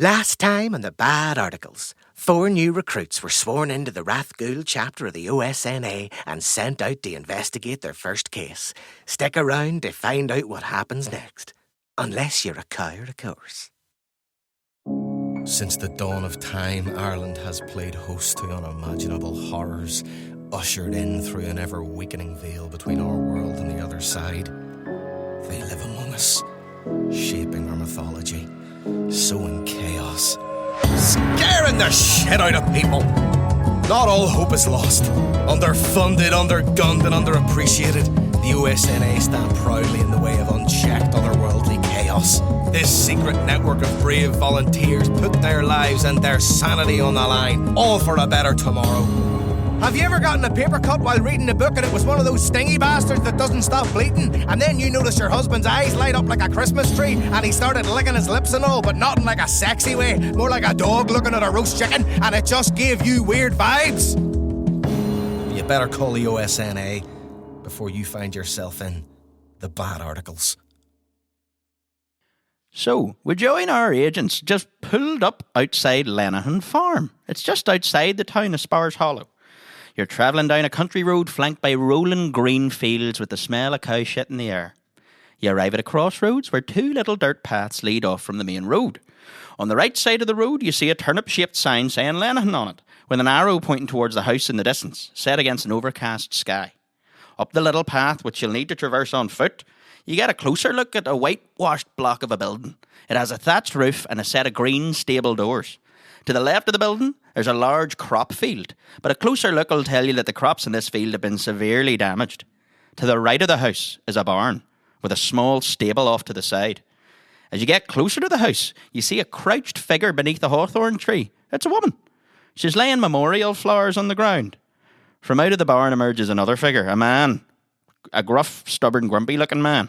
Last time on the bad articles, 4 new recruits were sworn into the Rathghoul chapter of the O.S.N.A. and sent out to investigate their first case. Stick around to find out what happens next. Unless you're a coward, of course. Since the dawn of time, Ireland has played host to unimaginable horrors, ushered in through an ever-weakening veil between our world and the other side. They live among us, shaping our mythology, sowing chaos, scaring the shit out of people. Not all hope is lost. Underfunded, undergunned and underappreciated, the O.S.N.A. stand proudly in the way of unchecked otherworldly chaos. This secret network of brave volunteers put their lives and their sanity on the line, all for a better tomorrow. Have you ever gotten a paper cut while reading a book and it was one of those stingy bastards that doesn't stop bleeding? And then you notice your husband's eyes light up like a Christmas tree and he started licking his lips and all, but not in like a sexy way, more like a dog looking at a roast chicken, and it just gave you weird vibes? You better call the O.S.N.A. before you find yourself in the bad articles. So, we join our agents just pulled up outside Lenahan Farm. It's just outside the town of Spars Hollow. You're travelling down a country road flanked by rolling green fields with the smell of cow shit in the air. You arrive at a crossroads where 2 little dirt paths lead off from the main road. On the right side of the road, you see a turnip-shaped sign saying Lenahan on it, with an arrow pointing towards the house in the distance, set against an overcast sky. Up the little path, which you'll need to traverse on foot, you get a closer look at a whitewashed block of a building. It has a thatched roof and a set of green stable doors. To the left of the building, there's a large crop field, but a closer look will tell you that the crops in this field have been severely damaged. To the right of the house is a barn, with a small stable off to the side. As you get closer to the house, you see a crouched figure beneath a hawthorn tree. It's a woman. She's laying memorial flowers on the ground. From out of the barn emerges another figure, a man. A gruff, stubborn, grumpy-looking man.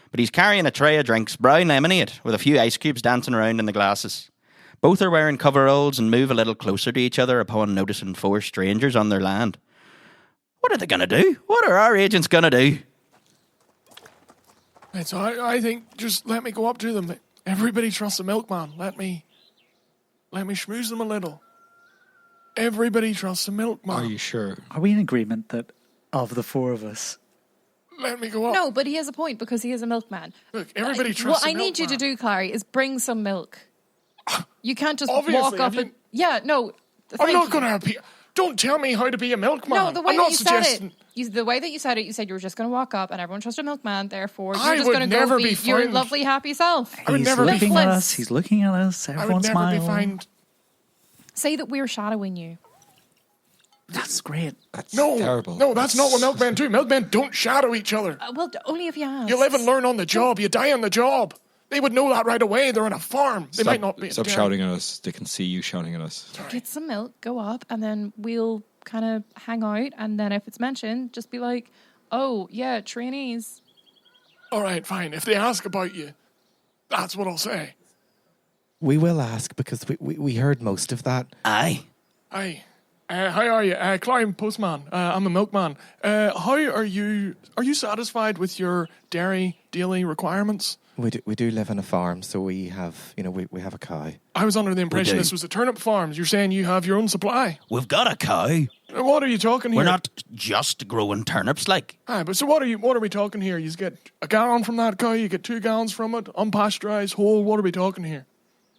But he's carrying a tray of drinks, brown lemonade, with a few ice cubes dancing around in the glasses. Both are wearing coveralls and move a little closer to each other upon noticing 4 strangers on their land. What are they going to do? What are our agents going to do? Right, so I think just let me go up to them. Everybody trusts the milkman. Let me schmooze them a little. Everybody trusts the milkman. Are you sure? Are we in agreement that of the 4 of us... Let me go up. No, but he has a point because he is a milkman. Look, everybody trusts the milkman. What I need you to do, Clarry, is bring some milk. You can't just Obviously, walk up and... Yeah, no. I'm not going to... Don't tell me how to be a milkman. No, the way I'm that not you suggesting... said it, the way that you said it, you said you were just going to walk up and everyone trusts a milkman, therefore I you're just would going to never go be be your fined. lovely, happy self. I would never be looking fined. at us. He's looking at us. I would Everyone's never be smiling. fined. Say that we're shadowing you. That's great. That's No, terrible. no, that's not what milkmen do. Milkmen don't shadow each other. Well, only if you ask. You live and learn on the job. You die on the job. They would know that right away. They're on a farm. They might not be. Stop shouting at us. They can see you shouting at us. Get some milk, go up, and then we'll kind of hang out. And then if it's mentioned, just be like, oh, yeah, trainees. All right, fine. If they ask about you, that's what I'll say. We will ask because we heard most of that. Aye. Hi. How are you? Clark Postman. I'm a milkman. How are you? Are you satisfied with your dairy daily requirements? We do live on a farm, so we have we have a cow. I was under the impression this was a turnip farm. You're saying you have your own supply. We've got a cow. What are you talking here? We're not just growing turnips, like. Aye, but so what are we talking here? You get a gallon from that cow, you get 2 gallons from it, unpasteurized, whole. What are we talking here?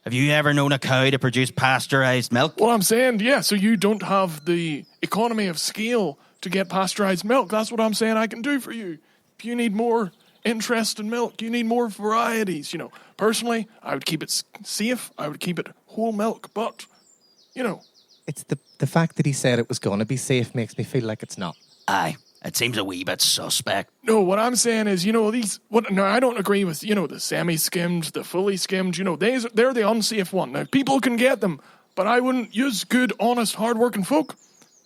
Have you ever known a cow to produce pasteurised milk? Well, I'm saying, yeah, so you don't have the economy of scale to get pasteurized milk. That's what I'm saying I can do for you. If you need more interest in milk, you need more varieties. Personally, I would keep it safe. I would keep it whole milk, but, It's the fact that he said it was going to be safe makes me feel like it's not. Aye. It seems a wee bit suspect. No, what I'm saying is, no, I don't agree with, the semi-skimmed, the fully skimmed, they're the unsafe one. Now, people can get them, but I wouldn't use good, honest, hard-working folk.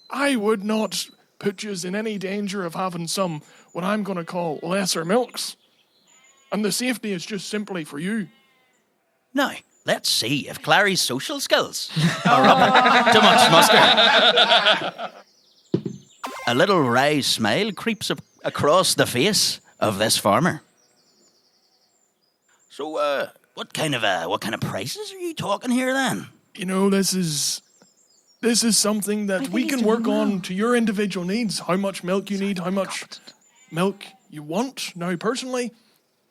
I would not put you in any danger of having some, what I'm going to call, lesser milks. And the safety is just simply for you. Now, let's see if Clarry's social skills are up to much muster. A little wry smile creeps across the face of this farmer. So, What kind of prices are you talking here then? You know, this is something that we can work on to your individual needs. How much milk you need, how much milk you want. Now, personally,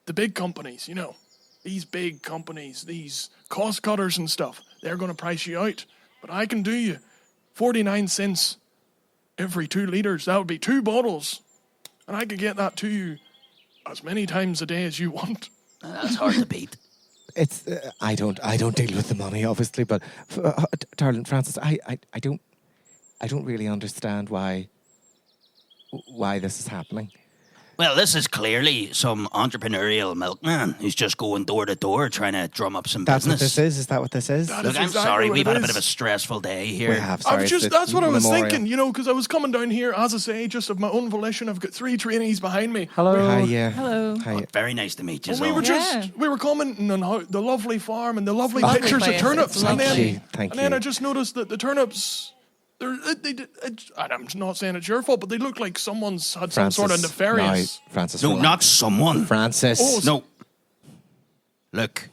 the big companies, you know, these big companies, these cost cutters and stuff, they're going to price you out. But I can do you 49 cents every 2 liters. That would be 2 bottles. And I could get that to you as many times a day as you want. That's hard to beat. It's I don't deal with the money, obviously, but darling Francis, I don't really understand why this is happening. Well, this is clearly some entrepreneurial milkman who's just going door to door trying to drum up some That's business. what this is. Is that what this is? That Look, is I'm exactly sorry, what we've it had a is. bit of a stressful day here. We have. Sorry, That's what I was memorial. thinking, you know, because I was coming down here, as I say, just of my own volition. I've got 3 trainees behind me. Hello. Hi, yeah. Hello. Hi. Very nice to meet you. And we were Yeah. we were commenting on how the lovely farm and the lovely Lovely pictures place. of turnips. It's And then, lovely. Thank and then you. I just noticed that the turnips, I'm not saying it's your fault, but they look like someone's had some sort of Francis, nefarious. no, Francis. No, relax. not someone. Francis. Oh, No. Look,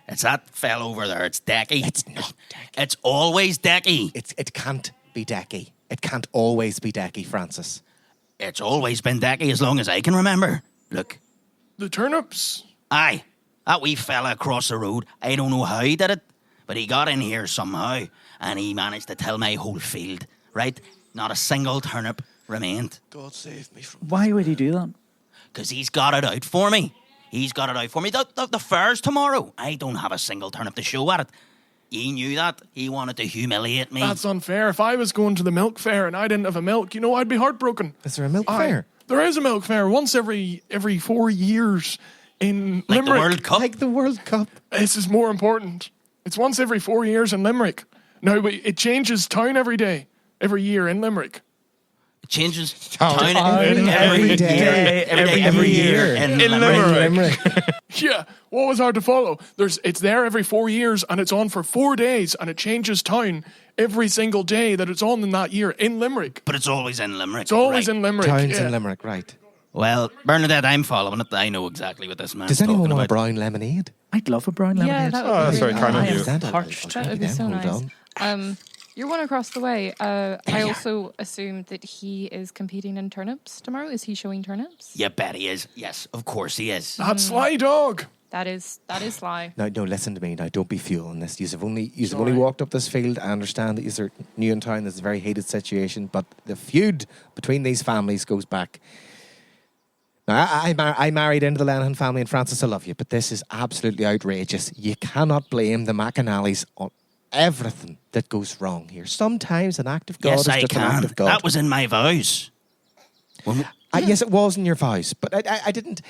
it's that fella over there. It's Decky. It's not Decky. It's always Decky. It can't be Decky. It can't always be Decky, Francis. It's always been Decky as long as I can remember. Look, The turnips. aye, that wee fella across the road, I don't know how he did it, but he got in here somehow, and he managed to tell my whole field, right? Not a single turnip remained. God save me from... Why would he do that? Because he's got it out for me. He's got it out for me. The fair's tomorrow. I don't have a single turnip to show at it. He knew that. He wanted to humiliate me. That's unfair. If I was going to the milk fair and I didn't have a milk, you know, I'd be heartbroken. Is there a milk Aye. fair? There is a milk fair once every 4 years in like the Limerick. World Cup. Like the World Cup. This is more important. It's once every 4 years in Limerick. No, but it changes town every year in Limerick. It changes Town town every day. every year in Limerick. Limerick. Yeah, what was hard to follow? It's there every 4 years and it's on for 4 days and it changes town every single day that it's on in that year in Limerick. But it's always in Limerick. It's always right. in Limerick. Towns yeah. in Limerick, right. Well, Bernadette, I'm following it. I know exactly what this man's Does anyone talking want a about. brown lemonade? I'd love a brown Yeah, lemonade. that would Oh, be that's very really kind of nice. you. am I'll parched. track That would you be so down. Hold nice. on. You're one across the way. I also assume that he is competing in turnips tomorrow. Is he showing turnips? You bet he is. Yes, of course he is. That sly dog. That is sly. No, listen to me. Now, don't be fueling this. You've only walked up this field. I understand that you're new in town. This is a very hated situation, but the feud between these families goes back. Now, I married into the Lenihan family, and Francis, I love you, but this is absolutely outrageous. You cannot blame the McAnallys on everything that goes wrong here. Sometimes an act of God Yes, is I just an act can. of God. That was in my vows. Yes, it was in your vows, but I didn't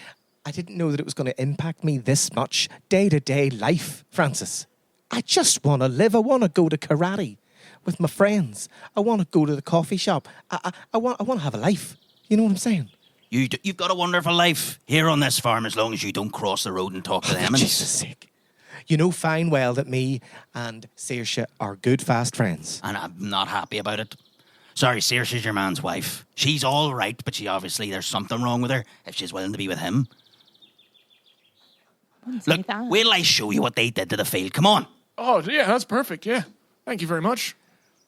know that it was going to impact me this much day-to-day life, Francis. I just want to live. I want to go to karate with my friends. I want to go to the coffee shop. I want to have a life. You know what I'm saying? You've got a wonderful life here on this farm as long as you don't cross the road and talk to them. For Jesus' sake. You know fine well that me and Saoirse are good, fast friends. And I'm not happy about it. Sorry, Saoirse's your man's wife. She's all right, but there's something wrong with her if she's willing to be with him. Look, wait till I show you what they did to the field. Come on. Oh, yeah, that's perfect. Yeah. Thank you very much.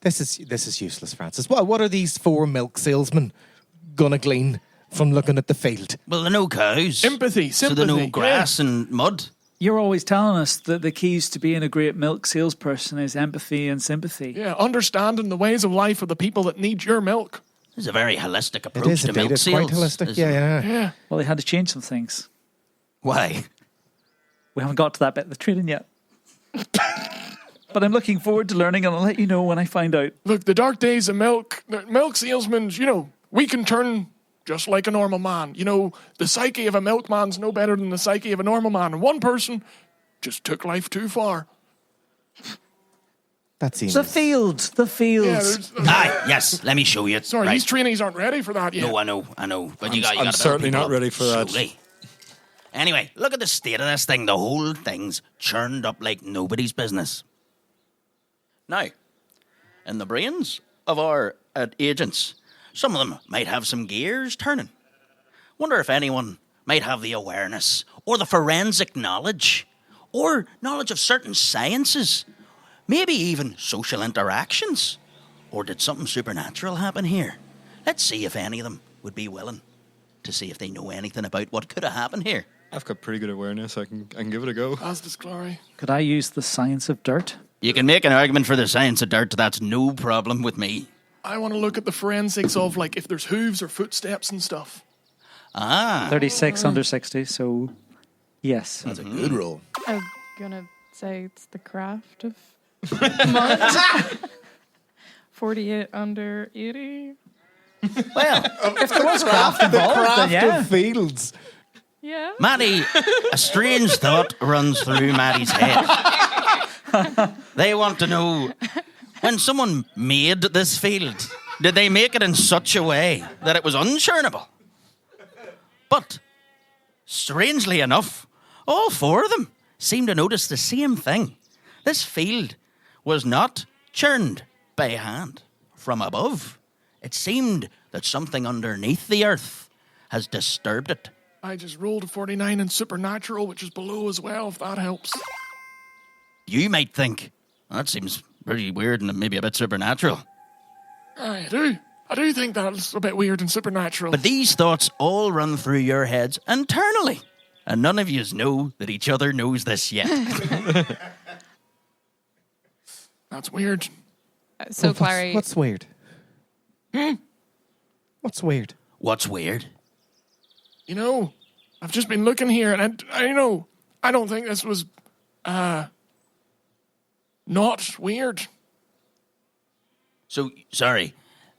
This is useless, Francis. What are these 4 milk salesmen gonna glean from looking at the field? Well, there are no cows. Empathy, So there are no sympathy, grass and mud. You're always telling us that the keys to being a great milk salesperson is empathy and sympathy. Yeah, understanding the ways of life of the people that need your milk. It's a very holistic It approach is to indeed. milk It's sales. quite holistic. isn't it? Yeah. Yeah. Well, they had to change some things. Why? We haven't got to that bit of the training yet. But I'm looking forward to learning, and I'll let you know when I find out. Look, the dark days of milk salesmen, you know, we can turn just like a normal man. You know, the psyche of a milkman's no better than the psyche of a normal man. And one person just took life too far. That seems... The fields. Yeah, Aye, yes, let me show you. sorry, Right. these trainees aren't ready for that yet. No, I know. But you I'm got certainly not ready for that. Slowly. Anyway, look at the state of this thing. The whole thing's churned up like nobody's business. Now, in the brains of our agents, some of them might have some gears turning. Wonder if anyone might have the awareness or the forensic knowledge Or knowledge of certain sciences? Maybe even social interactions? Or did something supernatural happen here? Let's see if any of them would be willing to see if they know anything about what could have happened here. I've got pretty good awareness. I can give it a go. As does Clarry. Could I use the science of dirt? You can make an argument for the science of dirt. That's no problem with me. I want to look at the forensics of, like, if there's hooves or footsteps and stuff. 36 under 60, so yes. That's a good roll. I'm gonna say it's the craft of mud. 48 under 80. Well, If there was craft involved, then yeah. of fields. Yeah. Maddie, a strange thought runs through Maddie's head. They want to know, when someone made this field, did they make it in such a way that it was unchurnable? But, strangely enough, all four of them seem to notice the same thing. This field was not churned by hand from above. It seemed that something underneath the earth has disturbed it. I just rolled a 49 in Supernatural, which is below as well, if that helps. You might think, that seems pretty weird and maybe a bit supernatural. I do think that's a bit weird and supernatural. But these thoughts all run through your heads internally, and none of yous know that each other knows this yet. That's weird. So, Clarry, What's weird? What's weird? What's weird? You know, I've just been looking here, and I don't think this was, not weird. So, sorry,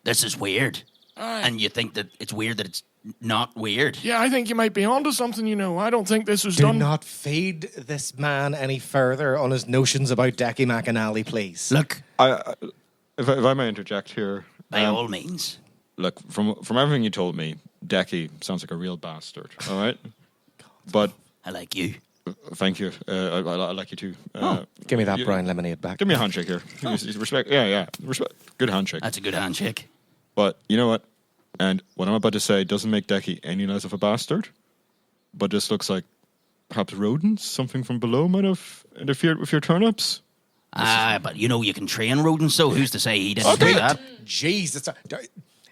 this is weird. Aye. And you think that it's weird that it's not weird? Yeah, I think you might be onto something, I don't think this was Do done. not feed this man any further on his notions about Decky McAnally, please. Look, If I may interject here. by all means. Look, from everything you told me, Decky sounds like a real bastard, all right? But I like you. thank you. I like you too. Give me that brown lemonade back. Give me a handshake here. Respect. Yeah. Respect. Good handshake. That's a good handshake. But you know what? And what I'm about to say doesn't make Decky any less of a bastard, but just looks like perhaps rodents, something from below might have interfered with your turnips. But you can train rodents, so who's to say he didn't do that? Jesus.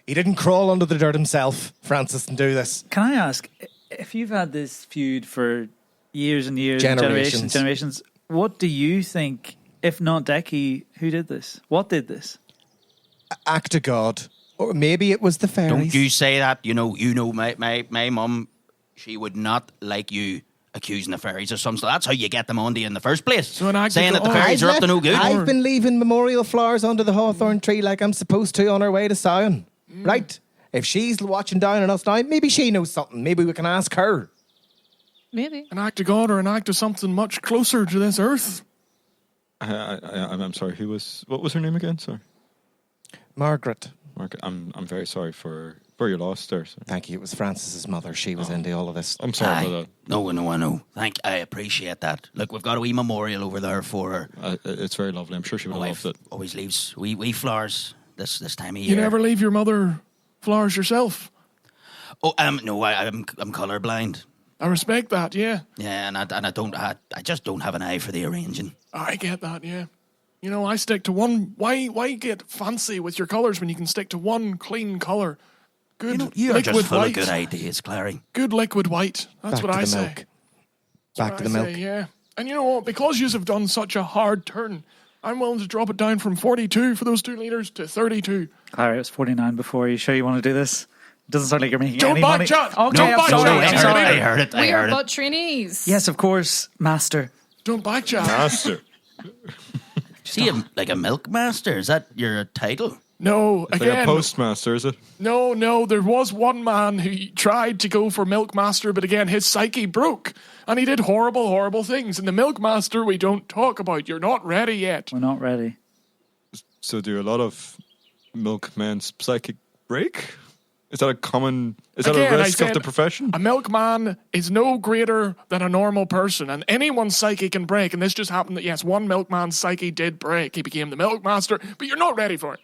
He didn't crawl under the dirt himself, Francis, and do this. Can I ask, if you've had this feud for years and years, generations, what do you think, if not Decky, who did this? What did this? Act of God. Or maybe it was the fairies. Don't you say that. My mum, she would not like you accusing the fairies of some stuff. That's how you get them onto you in the first place. So an act saying of that the God. fairies are up to no good. I've been leaving memorial flowers under the hawthorn tree like I'm supposed to on our way to Sion. Right? If she's watching down on us now, maybe she knows something. Maybe we can ask her. maybe. An act of God or an act of something much closer to this earth. I'm sorry. What was her name again? Sorry, Margaret. I'm very sorry for your loss there. Sir. Thank you. It was Francis's mother. She was into all of this. I'm sorry about that. No, I know. I appreciate that. Look, we've got a wee memorial over there for her. It's very lovely. I'm sure she would have loved it. Always leaves wee flowers this time of year. You never leave your mother flowers yourself. Oh, no, I'm colorblind. I respect that, yeah. Yeah, and I just don't have an eye for the arranging. I get that, yeah. I stick to one. Why get fancy with your colours when you can stick to one clean colour? Good You're liquid just full white. of good ideas, Clarry. Good liquid white. That's Back what to I the say. milk. Back to the I milk. say, yeah. And you know what? Because you have done such a hard turn, I'm willing to drop it down from 42 for those 2 litres to 32. Clarry, it was 49 before. Are you sure you want to do this? Doesn't sound like you're making Don't any back money. chat. Okay, Don't I'm back sorry. chat. I'm sorry. I heard it. We're but trainees. Yes, of course, master. Don't back chat. Master. See, like a milk master? Is that your title? No, It's like a again. postmaster, is it? No, there was one man who tried to go for Milkmaster, but again, his psyche broke. And he did horrible, horrible things. And the Milkmaster we don't talk about. You're not ready yet. We're not ready. So do a lot of milkmen's psychic break? Is that a common... Is that Again, a I risk of said the profession? A milkman is no greater than a normal person, and anyone's psyche can break. And this just happened that, yes, one milkman's psyche did break. He became the Milkmaster, but you're not ready for it.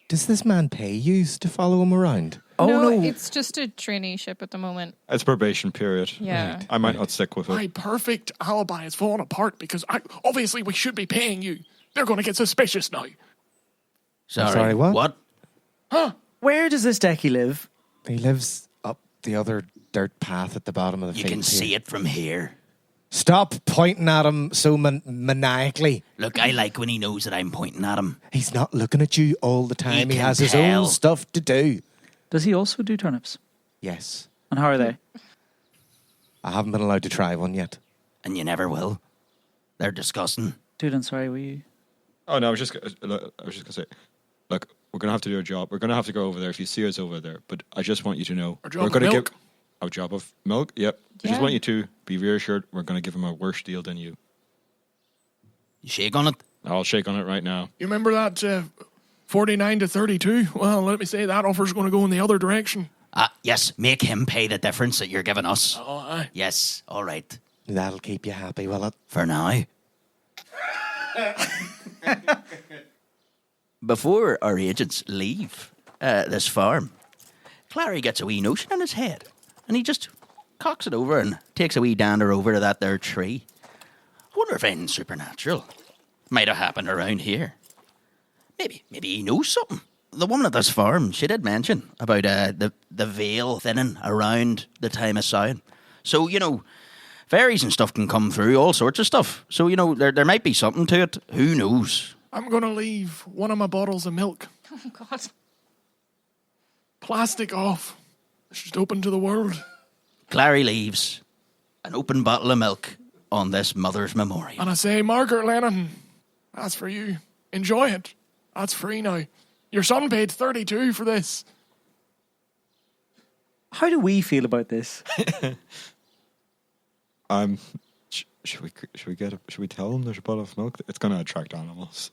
Does this man pay you to follow him around? Oh, no. It's just a traineeship at the moment. It's probation period. Yeah. I might not stick with it. My perfect alibi is falling apart because obviously we should be paying you. They're going to get suspicious now. Sorry, what? What? Huh? Where does this Decky live? He lives up the other dirt path at the bottom of the You field. can see it from here. Stop pointing at him so maniacally. Look, I like when he knows that I'm pointing at him. He's not looking at you all the time. He can has his tell. own stuff to do. Does he also do turnips? Yes. And how are they? I haven't been allowed to try one yet. And you never will. They're disgusting. Dude, I'm sorry, were you? Oh no, I was just gonna say, look, we're gonna have to do a job. We're gonna have to go over there if you see us over there. But I just want you to know Our job we're gonna of milk. give our job of milk. Yep. I just Yeah. want you to be reassured. We're gonna give him a worse deal than you. You shake on it? I'll shake on it right now. You remember that 49 to 32? Well, let me say that offer's going to go in the other direction. Yes, make him pay the difference that you're giving us. Oh, aye. Yes, all right. That'll keep you happy, will it? For now. Before our agents leave this farm, Clarry gets a wee notion in his head, and he just cocks it over and takes a wee dander over to that there tree. I wonder if anything supernatural might have happened around here. Maybe he knows something. The woman at this farm, she did mention about the veil thinning around the time of Samhain. So, fairies and stuff can come through, all sorts of stuff. So, there might be something to it. Who knows? I'm going to leave one of my bottles of milk. Oh, God. Plastic off. It's just open to the world. Clarry leaves an open bottle of milk on this Mother's Memorial. And I say, Margaret Lennon, that's for you. Enjoy it. That's free now. Your son paid 32 for this. How do we feel about this? Should we tell him there's a bottle of milk? It's gonna attract animals.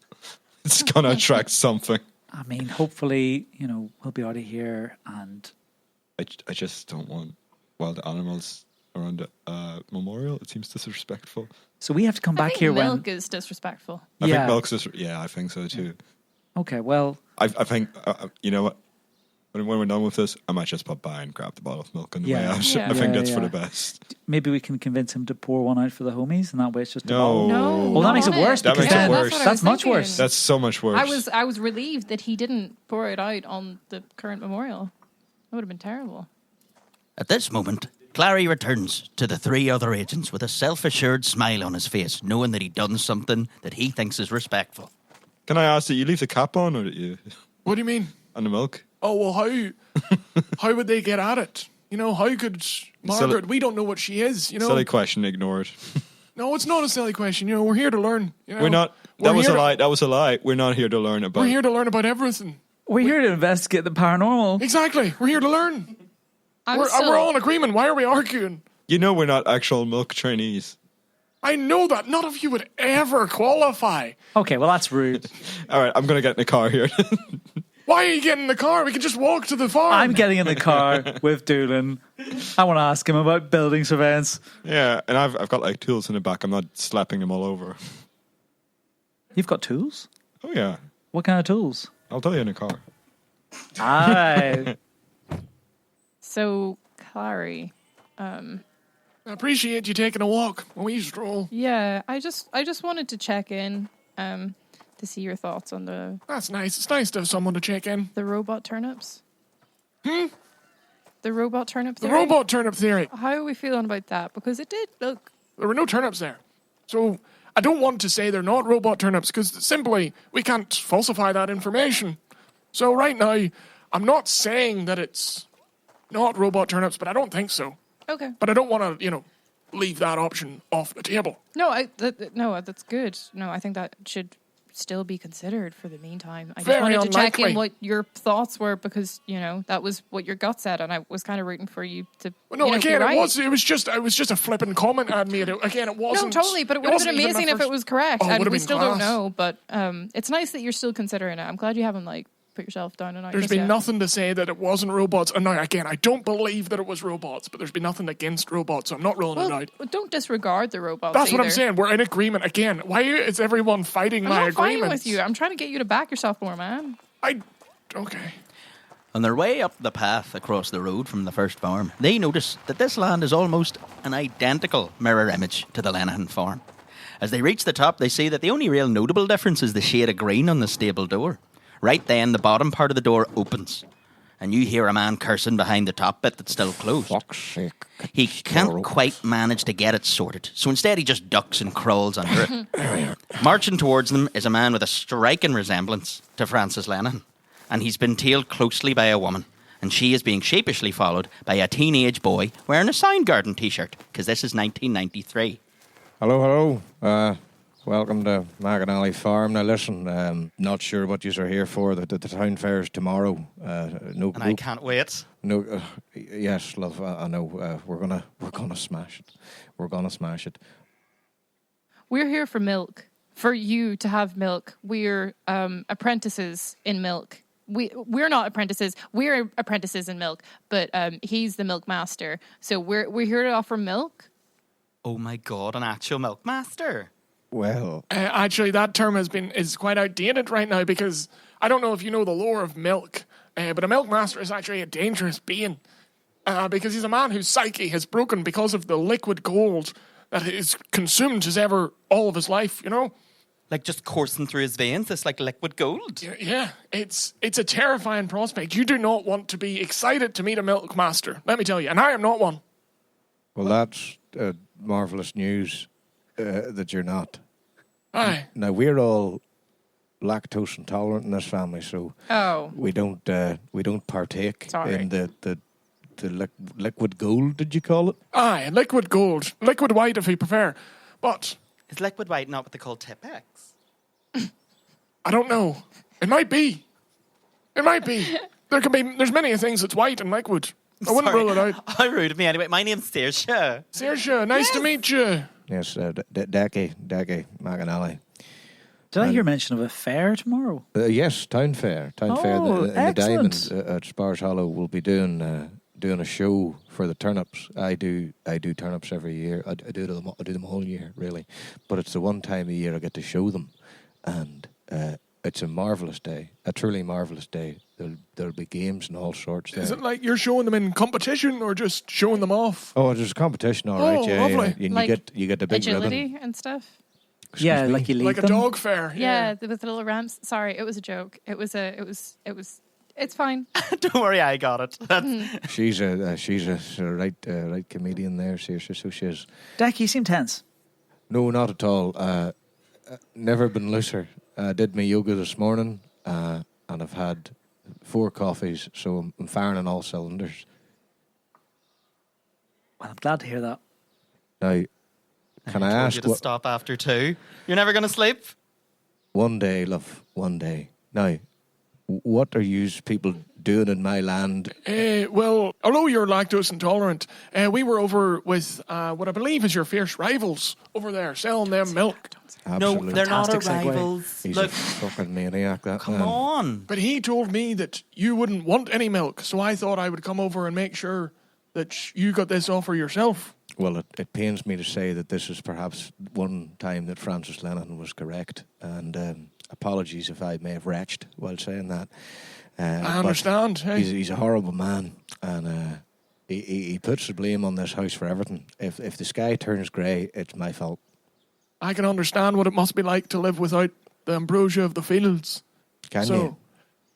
It's gonna attract something. I mean, hopefully, we'll be out of here and... I just don't want wild animals around a memorial. It seems disrespectful. So we have to come I back think here milk is disrespectful. I Yeah. think milk's I think so too. Okay, well... I think, you know what? When we're done with this, I might just pop by and grab the bottle of milk on the way Yeah. out. Yeah. I think Yeah, that's for yeah. the best. Maybe we can convince him to pour one out for the homies, and that way it's just a No. bottle. No. Well, that not makes it on worse, That because makes it then worse. That's what I that's was much thinking. worse. That's so much worse. I was relieved that he didn't pour it out on the current memorial. That would have been terrible. At this moment, Clarry returns to the three other agents with a self-assured smile on his face, knowing that he'd done something that he thinks is respectful. Can I ask, did you leave the cap on or did you What do you mean? on the milk? Oh, well, how would they get at it? How could Margaret, we don't know what she is, Silly question, ignored. No, it's not a silly question. We're here to learn. We're not. We're That was here a to- lie. That was a lie. We're not here to learn about. We're here to learn about everything. We're here to investigate the paranormal. Exactly. We're here to learn. We're all in agreement. Why are we arguing? We're not actual milk trainees. I know that. None of you would ever qualify. Okay, well, that's rude. All right, I'm gonna get in the car here. Why are you getting in the car? We can just walk to the farm. I'm getting in the car with Dolan. I want to ask him about building surveillance. Yeah, and I've got like tools in the back. I'm not slapping them all over. You've got tools? Oh yeah, What kind of tools? I'll tell you in the car. Aye. So, Clarry, I appreciate you taking a walk when we stroll. yeah, I just wanted to check in to see your thoughts on the That's nice. It's nice to have someone to check in. robot turnips. The robot turnip The theory. robot turnip theory. How are we feeling about that? Because it did look. There were no turnips there. So I don't want to say they're not robot turnips because simply we can't falsify that information. So right now, I'm not saying that it's not robot turnips, but I don't think so. Okay. But I don't want to, leave that option off the table. No, no, that's good. No, I think that should still be considered for the meantime. I just Very wanted to check in unlikely. what your thoughts were because that was what your gut said, and I was kind of rooting for you to. Well, no, be again, right. it was just a flippant comment I'd made. Again, it No, wasn't. totally, but it would have been wasn't even amazing my if it first- was correct, Oh, it and would have we been still don't class. know. But it's nice that you're still considering it. I'm glad you haven't put yourself down and out. There's just been yet. nothing to say that it wasn't robots. And now, again, I don't believe that it was robots, but there's been nothing against robots, so I'm not ruling it Well, out. don't disregard the robots. That's what I'm either. saying. We're in agreement. Again, why is everyone fighting I'm my not agreement? fighting with you. I'm trying to get you to back yourself more, man. Okay. On their way up the path across the road from the first farm, they notice that this land is almost an identical mirror image to the Lenihan farm. As they reach the top, they see that the only real notable difference is the shade of green on the stable door. Right then, the bottom part of the door opens, and you hear a man cursing behind the top bit that's still closed. Fuck's sake. He can't quite manage to get it sorted, so instead he just ducks and crawls under it. Marching towards them is a man with a striking resemblance to Francis Lenihan, and he's been tailed closely by a woman, and she is being sheepishly followed by a teenage boy wearing a Soundgarden t-shirt, because this is 1993. Hello. Welcome to McCormick Farm. Now listen, not sure what you are here for. The town fair is tomorrow. I can't wait. Yes, love. I know. We're gonna smash it. We're gonna smash it. We're here for milk. For you to have milk. We're apprentices in milk. We're not apprentices. We're apprentices in milk. But he's the milk master. So we're here to offer milk. Oh my God! An actual milk master. Well, actually, that term is quite outdated right now because I don't know if you know the lore of milk, but a milk master is actually a dangerous being because he's a man whose psyche has broken because of the liquid gold that is consumed all of his life. You know, like just coursing through his veins. This like liquid gold. Yeah, it's a terrifying prospect. You do not want to be excited to meet a milk master. Let me tell you, and I am not one. Well, that's marvelous news. That you're not. Aye. Now we're all lactose intolerant in this family, so we don't partake in the liquid gold. Did you call it? Aye, liquid gold, liquid white if you prefer. But is liquid white not what they call Tipex? I don't know. It might be. There's many things that's white and liquid. I wouldn't rule it out. How rude of me anyway. My name's Saoirse. Saoirse, nice to meet you. Yes, Decky, McAnally. Did I hear mention of a fair tomorrow? Yes, town fair. In the Diamond at Spars Hollow will be doing a show for the turnips. I do turnips every year. I do them all year, really. But it's the one time a year I get to show them. And it's a marvellous day, a truly marvellous day. There'll be games and all sorts there. Is it like you're showing them in competition or just showing them off? Oh, there's a competition, all right. Yeah, lovely. Yeah. And like you get the big agility ribbon and stuff. Yeah, like you lead like them. a dog fair. Yeah, with the little ramps. Sorry, it was a joke. It's fine. Don't worry, I got it. She's a right comedian there, seriously. So she is. Deck, you seem tense. No, not at all. Never been looser. Did my yoga this morning, and I've had 4 coffees, so I'm firing on all cylinders. Well, I'm glad to hear that. Now, can I told ask you to stop after 2? You're never going to sleep? One day, love, one day. Now, what are you people doing in my land? Well, although you're lactose intolerant, we were over with what I believe is your fierce rivals over there selling them milk. Absolutely. No, they're not our Fantastic segue. rivals. He's Look, a fucking maniac, that come man. on. But he told me that you wouldn't want any milk, so I thought I would come over and make sure that you got this offer yourself. Well, it pains me to say that this is perhaps one time that Francis Lenihan was correct, and apologies if I may have retched while saying that. I understand. Hey. He's a horrible man, and he puts the blame on this house for everything. If the sky turns grey, it's my fault. I can understand what it must be like to live without the ambrosia of the fields. Can you?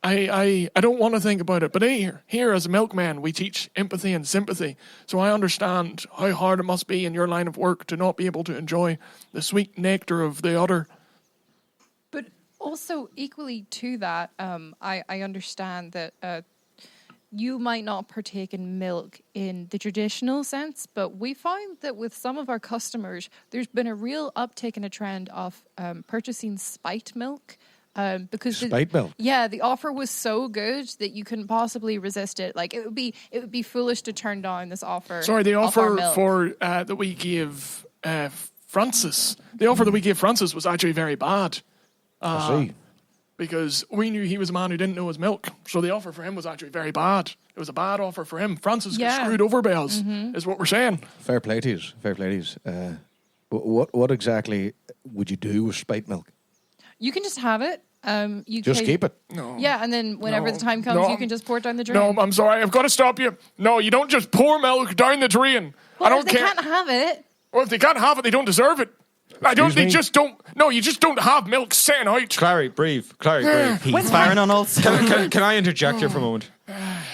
I don't want to think about it, but here as a milkman, we teach empathy and sympathy. So I understand how hard it must be in your line of work to not be able to enjoy the sweet nectar of the udder. But also, equally to that, I understand that you might not partake in milk in the traditional sense, but we find that with some of our customers, there's been a real uptick in a trend of purchasing spite milk. Because spite milk? Yeah, the offer was so good that you couldn't possibly resist it. Like it would be foolish to turn down this offer. Sorry, the offer for that we gave Francis. The offer that we gave Francis was actually very bad. I see. Because we knew he was a man who didn't know his milk, so the offer for him was actually very bad. It was a bad offer for him. Francis got screwed over by us, is what we're saying. Fair play to you. What exactly would you do with spite milk? You can just have it. You Just can, keep it. No. Yeah, and then whenever the time comes, you can just pour it down the drain. No, I'm sorry. I've got to stop you. No, you don't just pour milk down the drain. Well, I don't if they care. can't have it. Well, if they can't have it, they don't deserve it. They just don't. No, you just don't have milk sitting out. Clarry, breathe. Clarry, breathe. He's firing on all cylinders. Can I interject here for a moment?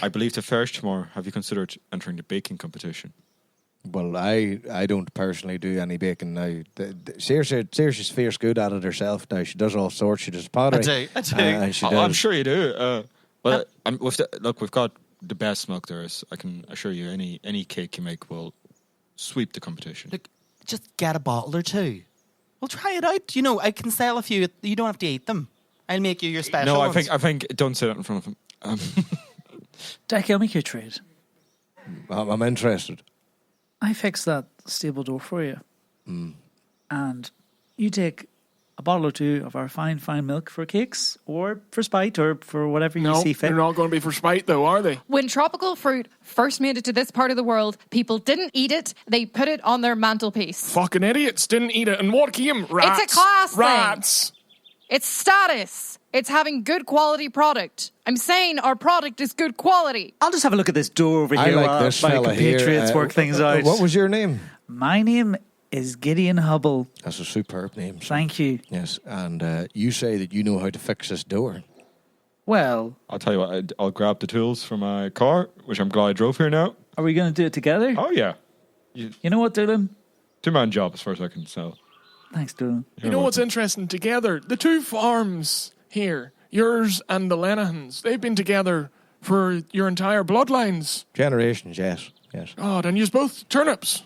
I believe the first tomorrow. Have you considered entering the baking competition? Well, I don't personally do any baking now. Saoirse's fierce good at it herself now. She does all sorts. She does pottery. I do. And she does. I'm sure you do. Look, we've got the best milk there is. I can assure you, any cake you make will sweep the competition. Look, just get a bottle or two. We'll try it out. You know, I can sell a few. You don't have to eat them. I'll make you your special No, ones. I think don't say that in front of him. Decky, I'll make you a trade. I'm interested. I fix that stable door for you. And you take a bottle or two of our fine milk for cakes or for spite or for whatever you see fit. They're not going to be for spite, though, are they? When tropical fruit first made it to this part of the world, people didn't eat it. They put it on their mantelpiece. Fucking idiots didn't eat it. And what came? Rats. It's a class thing. Rats. It's status. It's having good quality product. I'm saying our product is good quality. I'll just have a look at this door over I here like while this my fella here. compatriots work things out. What was your name? My name is Gideon Hubble. That's a superb name. Sir. Thank you. Yes, and you say that you know how to fix this door. Well, I'll tell you what. I'll grab the tools from my car, which I'm glad I drove here now. are we going to do it together? Oh yeah, You know what, Dolan? 2-man job as far as I can tell. Thanks, Dolan. You know what's interesting? Together, the two farms here, yours and the Lenahans, they've been together for your entire bloodlines. Generations, yes. God, and use both turnips.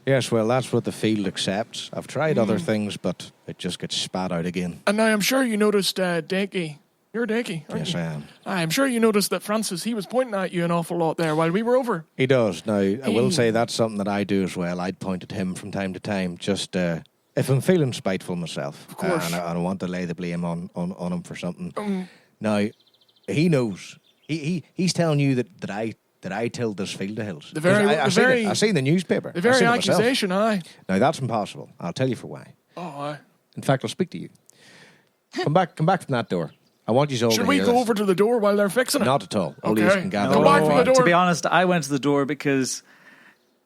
Yes, well, that's what the field accepts. I've tried other things, but it just gets spat out again. And now I'm sure you noticed Decky. You're Decky, aren't Yes, you? I am. I'm sure you noticed that Francis, he was pointing at you an awful lot there while we were over. He does. Now, I will say that's something that I do as well. I'd point at him from time to time, just if I'm feeling spiteful myself. Of course. And I don't want to lay the blame on him for something. Now, he knows. He's telling you that I tilled this field of hills. I seen the newspaper. The very I seen it myself. accusation, aye. Now, that's impossible. I'll tell you for why. Oh, aye. In fact, I'll speak to you. Come back from that door. I want you all Should to we hear go this. over to the door while they're fixing it? Not at all. Only Okay. you can gather. Come back from the door. To be honest, I went to the door because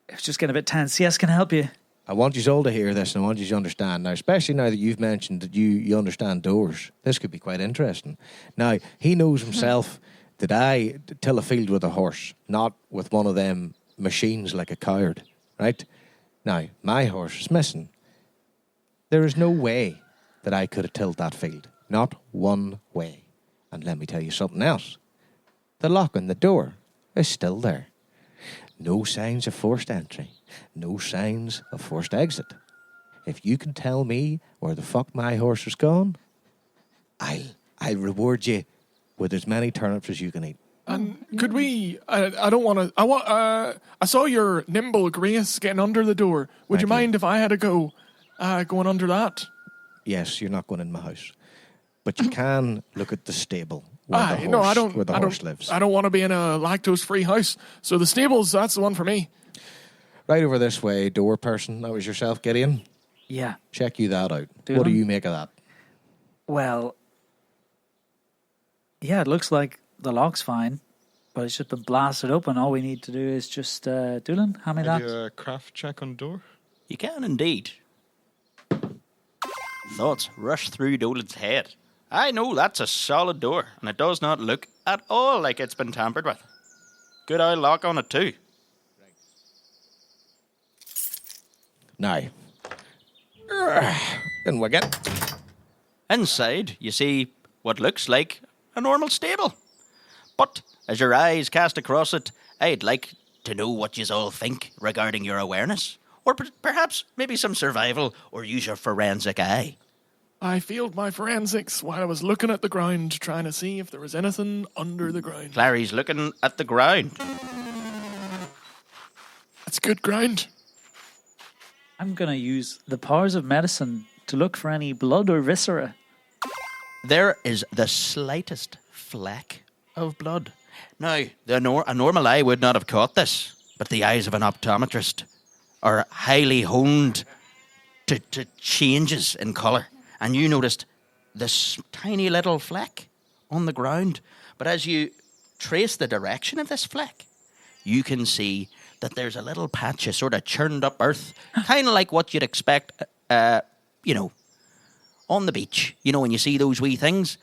it was just getting a bit tense. Yes, can I help you? I want you all to hear this, and I want you to understand now, especially now that you've mentioned that you understand doors. This could be quite interesting. Now, he knows himself that I till a field with a horse, not with one of them machines like a coward, right? Now, my horse is missing. There is no way that I could have tilled that field. Not one way. And let me tell you something else. The lock on the door is still there. No signs of forced entry. No signs of forced exit. If you can tell me where the fuck my horse is gone, I'll reward you with as many turnips as you can eat. And could we? I don't want to. I saw your nimble grace getting under the door. Would you Thank you. mind if I had a go going under that? Yes, you're not going in my house, but you can look at the stable where the horse, No, I don't. where the horse lives. I don't want to be in a lactose-free house. So the stables, that's the one for me. Right over this way, door person. That was yourself, Gideon. Yeah. Check you that out. Do What do them? you make of that? Well, yeah, it looks like the lock's fine, but it's just been blasted open. All we need to do is just, Dolan, hand me Can that. you do a craft check on the door? You can indeed. Thoughts rush through Dolan's head. I know that's a solid door, and it does not look at all like it's been tampered with. Good old lock on it too. Now, in Wigan. Inside, you see what looks like a normal stable. But as your eyes cast across it, I'd like to know what you all think regarding your awareness. Or perhaps maybe some survival, or use your forensic eye. I failed my forensics while I was looking at the ground, trying to see if there was anything under the ground. Clarry's looking at the ground. That's good ground. I'm going to use the powers of medicine to look for any blood or viscera. There is the slightest fleck of blood. Now, a normal eye would not have caught this, but the eyes of an optometrist are highly honed to changes in colour. And you noticed this tiny little fleck on the ground. But as you trace the direction of this fleck, you can see that there's a little patch of sort of churned up earth, kind of like what you'd expect, on the beach. You know, when you see those wee things,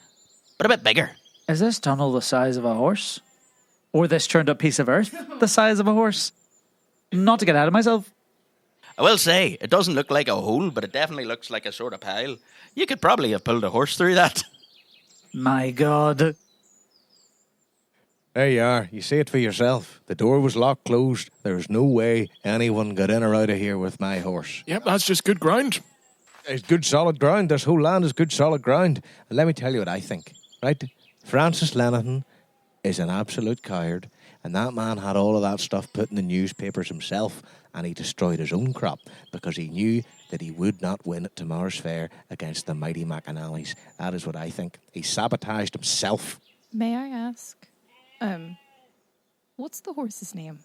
but a bit bigger. Is this tunnel the size of a horse? Or this churned up piece of earth the size of a horse? Not to get ahead of myself. I will say, it doesn't look like a hole, but it definitely looks like a sort of pile. You could probably have pulled a horse through that. My God. There you are. You see it for yourself. The door was locked closed. There's no way anyone got in or out of here with my horse. Yep, that's just good ground. It's good solid ground. This whole land is good solid ground. And let me tell you what I think, right? Francis Lenihan is an absolute coward, and that man had all of that stuff put in the newspapers himself, and he destroyed his own crop because he knew that he would not win at tomorrow's fair against the mighty McAnallys. That is what I think. He sabotaged himself. May I ask, what's the horse's name?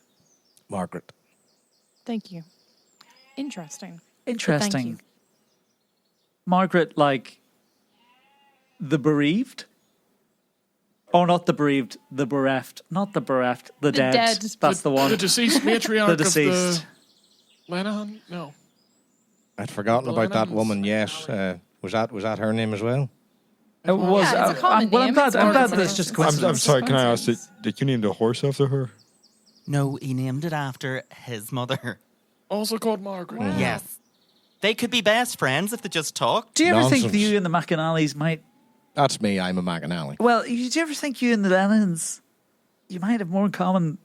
Margaret. Thank you. Interesting. Interesting. Thank you. Margaret, like the bereaved? Oh, not the bereaved, the bereft. Not the bereft, the dead. That's the one. The deceased matriarch The deceased. of the Lenihan? No. I'd forgotten about that woman, yes. Was that her name as well? It was. Yeah, it's a common well, name. I'm It's glad Margaret's that's name. just I'm coincidence. sorry, can I ask, did you name the horse after her? No, he named it after his mother. Also called Margaret. Yes. They could be best friends if they just talked. Do you ever think Nonsense. that you and the McAnallys might... That's me. I'm a McAnally. Well, do you ever think you and the Lennons, you might have more in common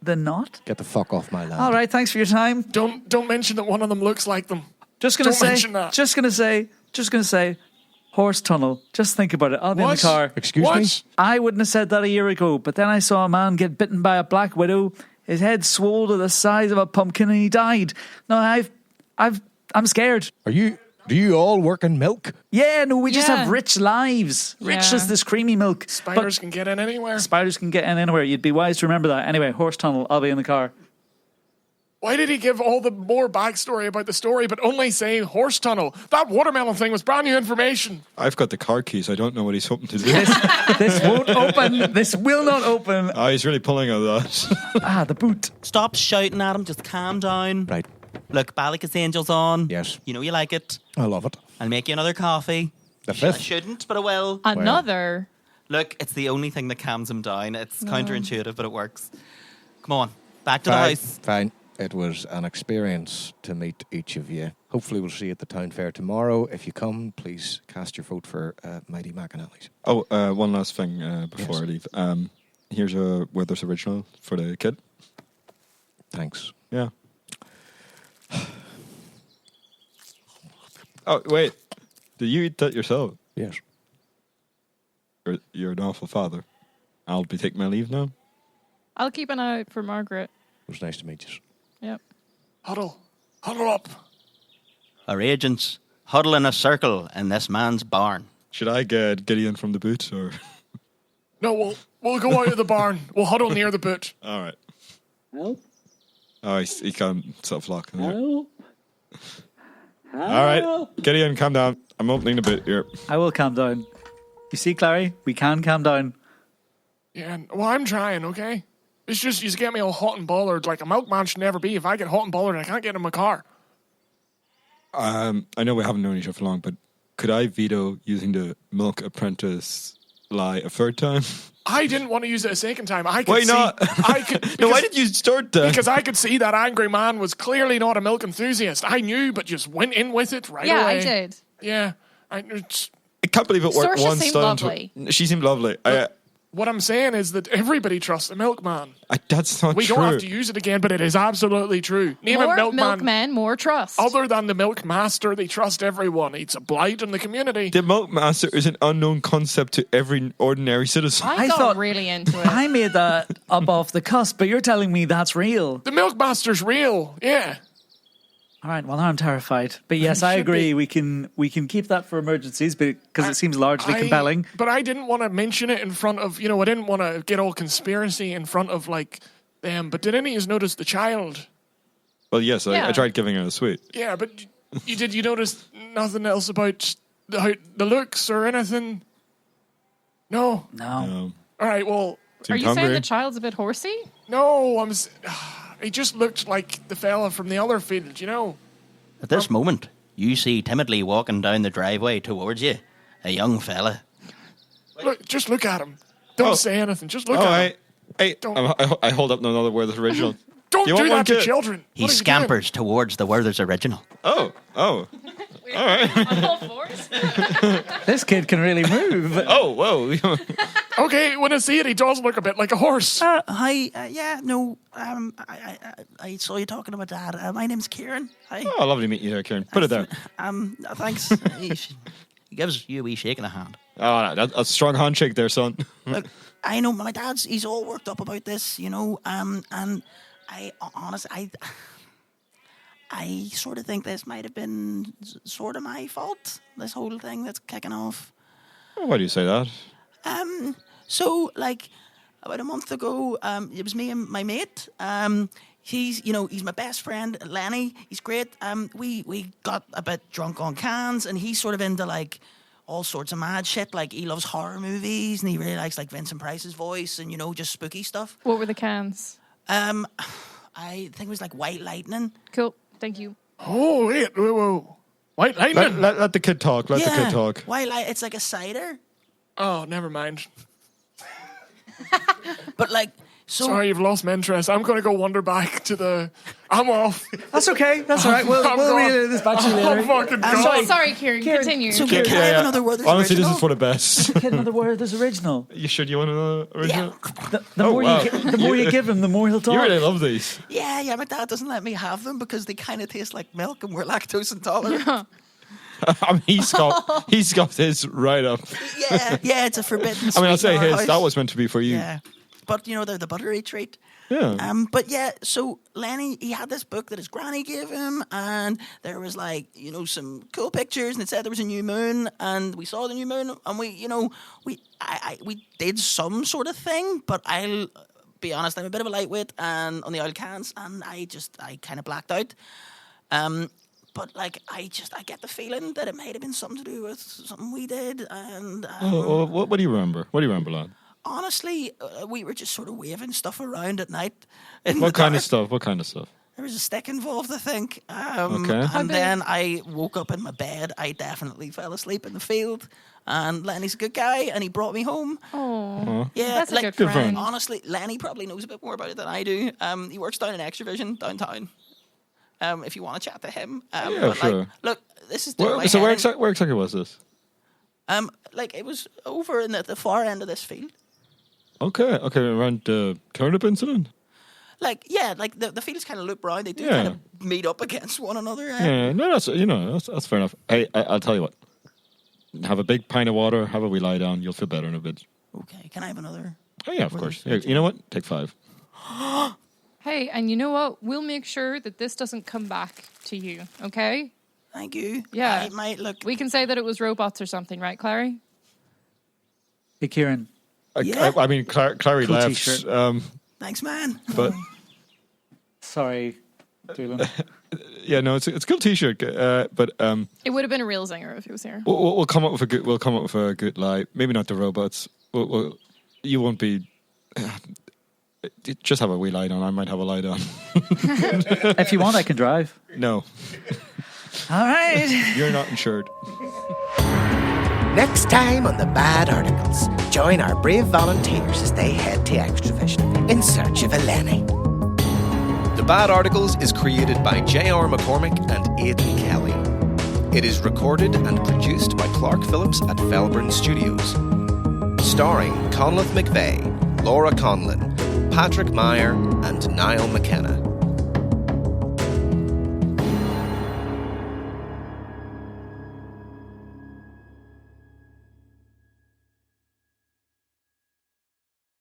than not? Get the fuck off my land. All right, thanks for your time. Don't mention that one of them looks like them. Just gonna Don't mention that. Just gonna say, horse tunnel. Just think about it. I'll be in the What? car. Excuse What? me? I wouldn't have said that a year ago, but then I saw a man get bitten by a black widow. His head swole to the size of a pumpkin, and he died. No, I'm scared. Do you all work in milk? Yeah, no, we just Yeah. have rich lives. Rich Yeah. as this creamy milk. Spiders can get in anywhere. But spiders can get in anywhere. You'd be wise to remember that. Anyway, horse tunnel. I'll be in the car. Why did he give all the more backstory about the story, but only say horse tunnel? That watermelon thing was brand new information. I've got the car keys. I don't know what he's hoping to do. This won't open. This will not open. He's really pulling on that. The boot. Stop shouting at him. Just calm down. Right. Look, Ballycus Angel's on. Yes. You know you like it. I love it. I'll make you another coffee. The I fifth. shouldn't, but I will. Another. Look, it's the only thing that calms him down. It's counterintuitive, but it works. Come on, back to the Fine, house. fine. It was an experience to meet each of you. Hopefully we'll see you at the town fair tomorrow. If you come, please cast your vote for Mighty McAnallys. Oh, one last thing before I leave. Here's a Werther's original for the kid. Thanks. Yeah. Oh, wait. Did you eat that yourself? Yes. You're an awful father. I'll be taking my leave now. I'll keep an eye out for Margaret. It was nice to meet you. Yep. Huddle up. Our agents huddle in a circle in this man's barn. Should I get Gideon from the boot, or? No, we'll go out of the barn. We'll huddle near the boot. All right. Help. Oh, he can't self-lock. Help. All right, Gideon, calm down. I'm opening the boot here. I will calm down. You see, Clarry, we can calm down. Yeah, well, I'm trying, okay? It's just you get me all hot and bothered like a milkman should never be. If I get hot and bothered, I can't get in my car. I know we haven't known each other for long, but could I veto using the milk apprentice lie a third time? I didn't want to use it a second time. I could Why see, not? I could, No, why because- did you start that? Because I could see that angry man was clearly not a milk enthusiast. I knew, but just went in with it right Yeah, away. I did. Yeah. I can't believe it worked Saoirse once. seemed down to- lovely. She seemed lovely. What I'm saying is that everybody trusts the milkman. That's not We true. don't have to use it again, but it is absolutely true. Name More it milkman. milkmen, more trust. Other than the milk master, they trust everyone. It's a blight in the community. The milk master is an unknown concept to every ordinary citizen. I got thought- really into it. I made that up off the cusp, but you're telling me that's real. The milk master's real. Yeah. All right, well, now I'm terrified. But yes, I should agree. be. We can keep that for emergencies because it seems largely compelling. But I didn't want to mention it in front of, I didn't want to get all conspiracy in front of, like, them. But did any of you notice the child? Well, yes, I Yeah. tried giving her a sweet. Yeah, but you notice nothing else about the looks or anything? No. No. All right, well... Are you saying the child's a bit horsey? No, he just looked like the fella from the other field, you know? At this moment, you see timidly walking down the driveway towards you a young fella. Just look at him. Don't say anything. Just look at him. Hey, I hold up another Werther's original. Don't do that to children. He scampers towards the Werther's original. Oh. All right. On all fours? This kid can really move. Oh, whoa. Okay, when I see it, he does look a bit like a horse. Hi. I saw you talking about Dad. My name's Kieran. Hi. Oh, lovely to meet you there, Kieran. Put it there. Thanks. He gives you a wee shake in the hand. Oh, that's a strong handshake there, son. Look, I know my dad's. He's all worked up about this, you know. And I honestly, I sort of think this might have been sort of my fault. This whole thing that's kicking off. Why do you say that? So like about a month ago, it was me and my mate. He's my best friend, Lenny. He's great. We got a bit drunk on cans, and he's sort of into like all sorts of mad shit. Like he loves horror movies, and he really likes like Vincent Price's voice, and just spooky stuff. What were the cans? I think it was like White Lightning. Cool, thank you. Oh wait, whoa. White Lightning. Let the kid talk. Let the kid talk. White Light. It's like a cider. Oh, never mind. But like. So, sorry, you've lost my interest. I'm going to go wander back to the... I'm off. That's okay. That's all right. We'll relay this back to you later. I'm fucking gone. Sorry, Kieran. Continue. So can I have another Werther's original? Honestly, this is for the best. Get another Werther's original. You sure you want another original? Yeah. The more you give him, the more he'll talk. You really love these. Yeah. My dad doesn't let me have them because they kind of taste like milk, and we're lactose intolerant. I mean, he's got his right up. Yeah, it's a forbidden. I mean, I'll say his. House. That was meant to be for you. Yeah. But, they're the buttery treat. Yeah. But yeah, so Lenny, he had this book that his granny gave him, and there was like, some cool pictures, and it said there was a new moon, and we saw the new moon, and we did some sort of thing, but I'll be honest, I'm a bit of a lightweight and on the oil cans, and I kind of blacked out. But like, I get the feeling that it might have been something to do with something we did, and... what do you remember? What do you remember, lad? Honestly, we were just sort of waving stuff around at night. What kind of stuff? What kind of stuff? There was a stick involved, I think. Okay. And then I woke up in my bed. I definitely fell asleep in the field. And Lenny's a good guy, and he brought me home. Oh, yeah, that's a good friend. Honestly, Lenny probably knows a bit more about it than I do. He works down in Extravision downtown. If you want to chat to him. Yeah, sure. Look, this is... Where exactly was this? It was over in the far end of this field. Okay, around the turnip incident? The fields kind of loop round. They do kind of meet up against one another. Yeah, no, that's fair enough. Hey, I'll tell you what. Have a big pint of water, have a wee lie down, you'll feel better in a bit. Okay, can I have another? Oh, yeah, of course. Yeah, you know what? Take 5. Hey, and you know what? We'll make sure that this doesn't come back to you, okay? Thank you. Yeah. I might look... We can say that it was robots or something, right, Clarry? Hey, Kieran. I mean, Clarry cool left. T-shirt. Thanks, man. But sorry, Dolan. Yeah, no, it's a cool T-shirt. But it would have been a real zinger if he was here. We'll come up with a good lie. Maybe not the robots. You won't be. Just have a wee lie down. I might have a lie down. If you want, I can drive. No. All right. You're not insured. Next time on the Bad Articles, join our brave volunteers as they head to Extravision in search of Eleni. The Bad Articles is created by J.R. McCormick and Aidan Kelly. It is recorded and produced by Clark Phillips at Felbryn Studios. Starring Conleth McVeigh, Laura Conlon, Patrick Meier and Niall McKenna.